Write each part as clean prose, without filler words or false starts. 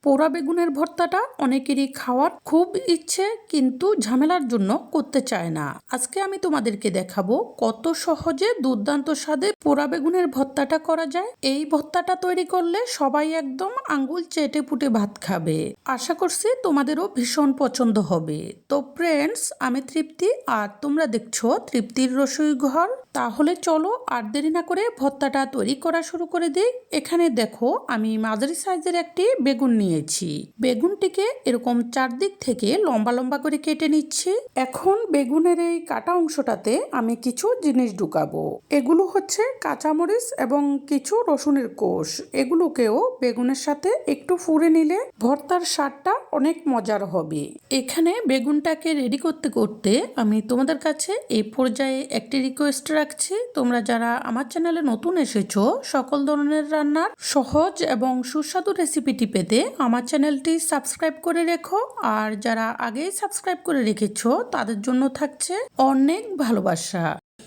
পোড়া বেগুনের ভর্তাটা অনেকেরই খাওয়ার খুব ইচ্ছে, কিন্তু ঝামেলার জন্য করতে চায় না। আজকে আমি তোমাদেরকে দেখাবো কত সহজে দুর্দান্ত স্বাদে পোড়া বেগুনের ভর্তাটা করা যায়। এই ভর্তাটা তৈরি করলে সবাই একদম আঙ্গুল চেটে পুটে ভাত খাবে। আশা করছি তোমাদেরও ভীষণ পছন্দ হবে। তো ফ্রেন্ডস, আমি তৃপ্তি আর তোমরা দেখছো তৃপ্তির রসোই ঘর। তাহলে চলো আর দেরি না করে ভর্তাটা তৈরি করা শুরু করে দিই। এখানে দেখো আমি মাঝারি সাইজের একটি বেগুন নিয়েছি। বেগুনটিকে এরকম চারদিক থেকে লম্বা লম্বা করে কেটে নিচ্ছি। এখন বেগুনের এই কাটা অংশটাতে আমি কিছু জিনিস ঢুকাবো। এগুলো হচ্ছে কাঁচামরিচ এবং কিছু রসুনের কোষ। এগুলোকেও বেগুনের সাথে একটু ফুড়ে নিলে ভর্তার স্বাদটা অনেক মজার হবে। এখানে বেগুনটাকে রেডি করতে করতে আমি তোমাদের কাছে এই পর্যায়ে একটি রিকোয়েস্ট রাখছি। তোমরা যারা আমার চ্যানেলে নতুন এসেছো, সকল ধরনের রান্নার সহজ এবং সুস্বাদু রেসিপিটি পেতে আমার চ্যানেলটি সাবস্ক্রাইব করে রেখো। আর যারা আগেই সাবস্ক্রাইব করে রেখেছো তাদের জন্য থাকছে অনেক ভালোবাসা।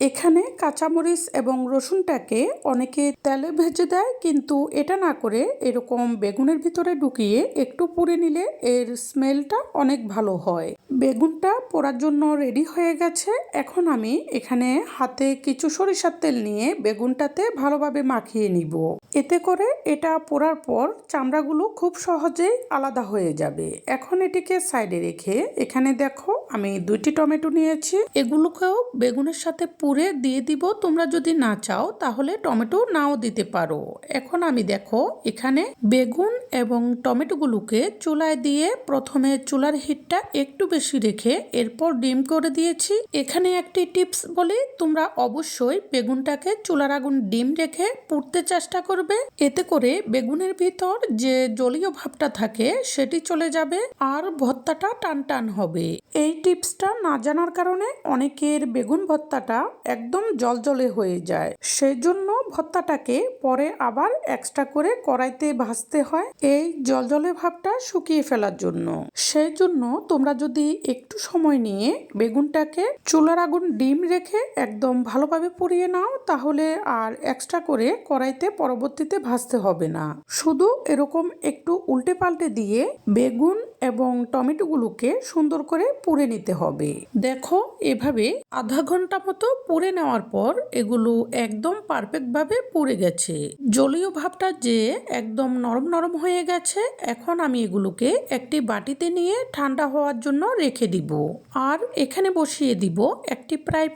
এখানে কাঁচামরিচ এবং রসুনটাকে অনেকে তেলে ভেজে দেয়, কিন্তু এটা না করে এরকম বেগুনের ভিতরে ঢুকিয়ে একটু পুড়ে নিলে এর স্মেলটা অনেক ভালো হয়। বেগুনটা পোড়ার জন্য রেডি হয়ে গেছে। এখন আমি এখানে হাতে কিছু সরিষার তেল নিয়ে বেগুনটাতে ভালোভাবে মাখিয়ে নিব। এতে করে এটা পোড়ার পর চামড়াগুলো খুব সহজেই আলাদা হয়ে যাবে। এখন এটিকে সাইডে রেখে এখানে দেখো আমি 2টি টমেটো নিয়েছি। এগুলোকেও বেগুনের সাথে পুড়ে দিয়ে দিব। তোমরা যদি না চাও তাহলে টমেটো নাও দিতে পারো। এখন আমি দেখো এখানে বেগুন এবং টমেটোগুলোকে চুলায় দিয়ে প্রথমে চুলার হিটটা একটু বেশি রেখে এরপর ডিম করে দিয়েছি। এখানে একটি টিপস বলি, তোমরা অবশ্যই বেগুনটাকে চুলার আগুন ডিম রেখে পুড়তে চেষ্টা করবে। এতে করে বেগুনের ভিতর যে জলীয় ভাবটা থাকে সেটি চলে যাবে আর ভর্তাটা টান টান হবে। এই টিপসটা না জানার কারণে অনেকের বেগুন ভর্তাটা একদম জলজলে হয়ে যায়। সেই জন্য ভর্তাটাকে পরে আবার এক্সট্রা করে কড়াইতে ভাজতে হয় এই জলজলে ভাবটা শুকিয়ে ফেলার জন্য। সেই জন্য তোমরা যদি একটু সময় নিয়ে বেগুনটাকে চুলার আগুন ডিম রেখে একদম ভালোভাবে পুড়িয়ে নাও, তাহলে আর এক্সট্রা করে কড়াইতে পরবর্তীতে ভাজতে হবে না। শুধু এরকম একটু উল্টে পাল্টে দিয়ে বেগুন এবং টমেটোগুলোকে সুন্দর করে পুড়ে নিতে হবে। দেখো এভাবে আধা ঘন্টা মতো পুড়ে নেওয়ার পর এগুলো একদম পারফেক্ট ভাবে পুড়ে গেছে। জলীয় ভাবটা যে একদম নরম নরম হয়ে গেছে। এখন আমি এগুলোকে একটি বাটিতে নিয়ে ঠান্ডা হওয়ার জন্য রেখে দিব। আর এখানে বসিয়ে দিব একটি ফ্রাই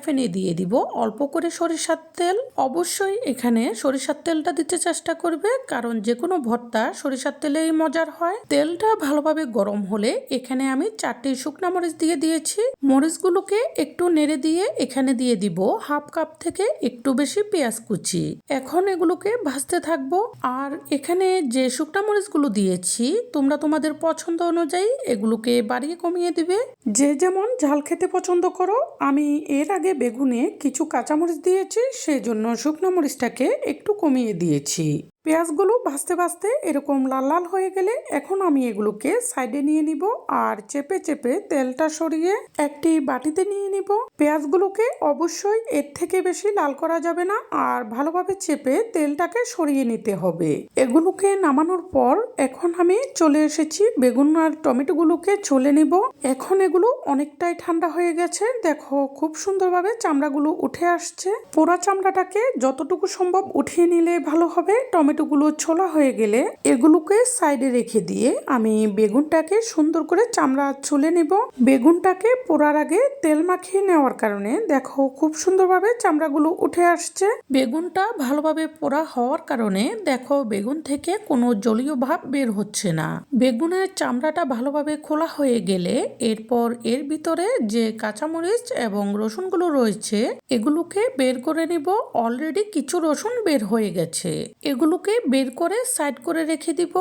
প্যানে দিয়ে দিব অল্প করে সরিষার তেল। অবশ্যই এখানে সরিষার তেলটা দিতে চেষ্টা করবে, কারণ যে কোনো ভর্তা সরিষার তেলেই মজার হয়। তেলটা ভালোভাবে গরম হলে এখানে আমি 4টি শুকনা মরিচ দিয়ে দিয়েছি। মরিচগুলোকে একটু নেড়ে দিয়ে এখানে দিয়ে দিব হাফ কাপ থেকে একটু বেশি পেঁয়াজ কুচি। এখন এগুলোকে ভাজতে থাকবো। আর এখানে যে শুকনা মরিচগুলো দিয়েছি তোমরা তোমাদের পছন্দ অনুযায়ী এগুলোকে বাড়িয়ে কমিয়ে দিবে, যে যেমন ঝাল খেতে পছন্দ করো। আমি এর আগে বেগুনে কিছু কাঁচামরিচ দিয়েছি, সেই জন্য শুকনো মরিচটাকে একটু কমিয়ে দিয়েছি। পেঁয়াজগুলো ভাজতে ভাজতে এরকম লাল লাল হয়ে গেলে এখন আমি এগুলোকে সাইডে নিয়ে নিব আর চেপে চেপে তেলটা সরিয়ে একটি বাটিতে নিয়ে নিব। পেঁয়াজগুলোকে অবশ্যই এর থেকে বেশি লাল করা যাবে না, আর ভালোভাবে চেপে তেলটাকে সরিয়ে নিতে হবে। এগুলোকে নামানোর পর এখন আমি চলে এসেছি বেগুন আর টমেটোগুলোকে ছুলে নিব। এখন এগুলো অনেকটাই ঠান্ডা হয়ে গেছে। দেখো খুব সুন্দরভাবে চামড়াগুলো উঠে আসছে। পোড়া চামড়াটাকে যতটুকু সম্ভব উঠিয়ে নিলে ভালো হবে। টমেটোগুলো ছোলা হয়ে গেলে এগুলোকে সাইডে রেখে দিয়ে আমি বেগুনটাকে সুন্দর করে চামড়া ছুলে নিব। বেগুনটাকে পোড়ার আগে তেল মাখিয়ে নেওয়ার কারণে দেখো খুব সুন্দরভাবে চামড়াগুলো উঠে আসছে। বেগুনটা ভালোভাবে পোড়া হওয়ার কারণে দেখো বেগুন থেকে কোনো জলীয় ভাব বের হচ্ছে না। বেগুনের চামড়াটা ভালোভাবে খোলা হয়ে গেলে এরপর এর ভিতরে যে কাঁচামরিচ এবং রসুনগুলো রয়েছে এগুলোকে বের করে নিব। অলরেডি কিছু রসুন বের হয়ে গেছে, এগুলোকে বের করে সাইড করে রেখে দিব।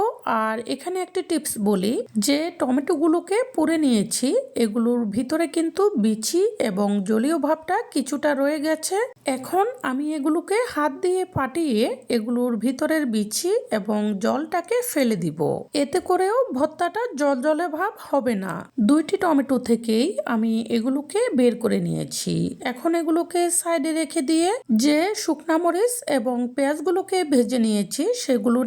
আর এখানে একটি টিপস বলি, যে টমেটোগুলোকে পুড়ে নিয়েছি এগুলোর ভিতরে কিন্তু বিচি এবং জলীয় ভাবটা কিছুটা রয়ে গেছে। এখন আমি এগুলোকে হাত দিয়ে পাটিয়ে এগুলোর ভিতরের বিচি এবং জলটাকে ফেলে দিব। এতে করেও ভর্তাটা জলজলে ভাব হবে না। 2টি টমেটো থেকেই আমি এগুলোকে বের করে নিয়েছি। এখন এগুলোকে সাইডে রেখে দিয়ে যে শুকনা মরিচ এবং পেঁয়াজগুলোকে ভেজে নিয়েছি নিয়েছি সেগুলো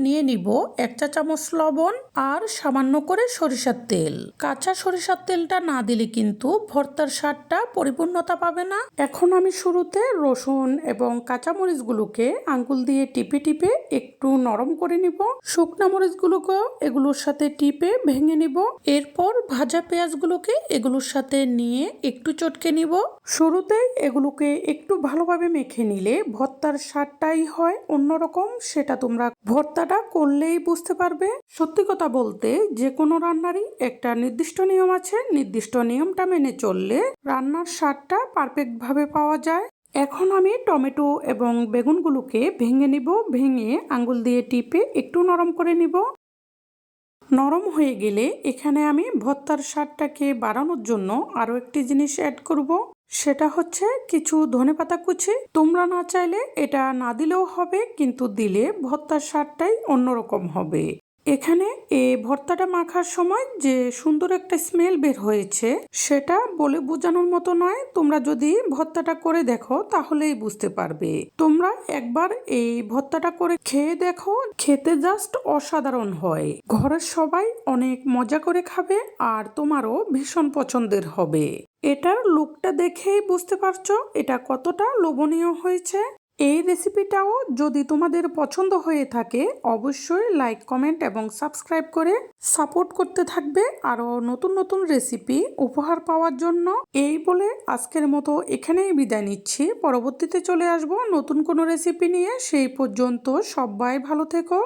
নিয়ে নিব 1 চা চামচ লবণ আর সামান্য করে সরিষার তেল। কাঁচা সরিষার তেলটা না দিলে কিন্তু ভর্তার স্বাদটা পরিপূর্ণতা পাবে না। এখন আমি শুরুতে রসুন এবং কাঁচামরিচগুলোকে আঙ্গুল দিয়ে টিপে টিপে একটু নরম করে নিব। শুকনা মরিচগুলোকে এগুলোর সাথে টিপে ভেঙে নিব। এরপর ভাজা পেঁয়াজগুলোকে এগুলোর সাথে নিয়ে একটু চটকে নিব। শুরুতেই এগুলোকে একটু ভালোভাবে মেখে নিলে ভর্তার স্বাদটাই হয় অন্যরকম, সেটা তোমরা ভর্তাটা করলেই বুঝতে পারবে। সত্যি কথা বলতে যে কোনো রান্নারই একটা নির্দিষ্ট নিয়ম আছে, নির্দিষ্ট নিয়মটা মেনে চললে রান্নার স্বাদটা পারফেক্ট ভাবে পাওয়া যায়। এখন আমি টমেটো এবং বেগুনগুলোকে ভেঙে নিব। ভেঙে আঙ্গুল দিয়ে টিপে একটু নরম করে নিব। নরম হয়ে গেলে এখানে আমি ভর্তার স্বাদটাকে বাড়ানোর জন্য আরো একটি জিনিস অ্যাড করব। সেটা হচ্ছে কিছু ধনেপাতা কুচি। তোমরা না চাইলে এটা না দিলেও হবে, কিন্তু দিলে ভর্তার স্বাদটাই অন্যরকম হবে। এখানে এই ভর্তাটা মাখার সময় যে সুন্দর একটা স্মেল বের হয়েছে সেটা বলে বোঝানোর মতো নয়। তোমরা যদি ভর্তাটা করে দেখো তাহলেই বুঝতে পারবে। তোমরা একবার এই ভর্তাটা করে খেয়ে দেখো, খেতে জাস্ট অসাধারণ হয়। ঘরের সবাই অনেক মজা করে খাবে আর তোমারও ভীষণ পছন্দের হবে। এটার লুকটা দেখেই বুঝতে পারছো এটা কতটা লোভনীয় হয়েছে। এই রেসিপিটাও যদি তোমাদের পছন্দ হয়ে থাকে অবশ্যই লাইক, কমেন্ট এবং সাবস্ক্রাইব করে সাপোর্ট করতে থাকবে আরো নতুন নতুন রেসিপি উপহার পাওয়ার জন্য। এই বলে আজকের মতো এখানেই বিদায় নিচ্ছি। পরবর্তীতে চলে আসবো নতুন কোনো রেসিপি নিয়ে। সেই পর্যন্ত সবাই ভালো থেকো।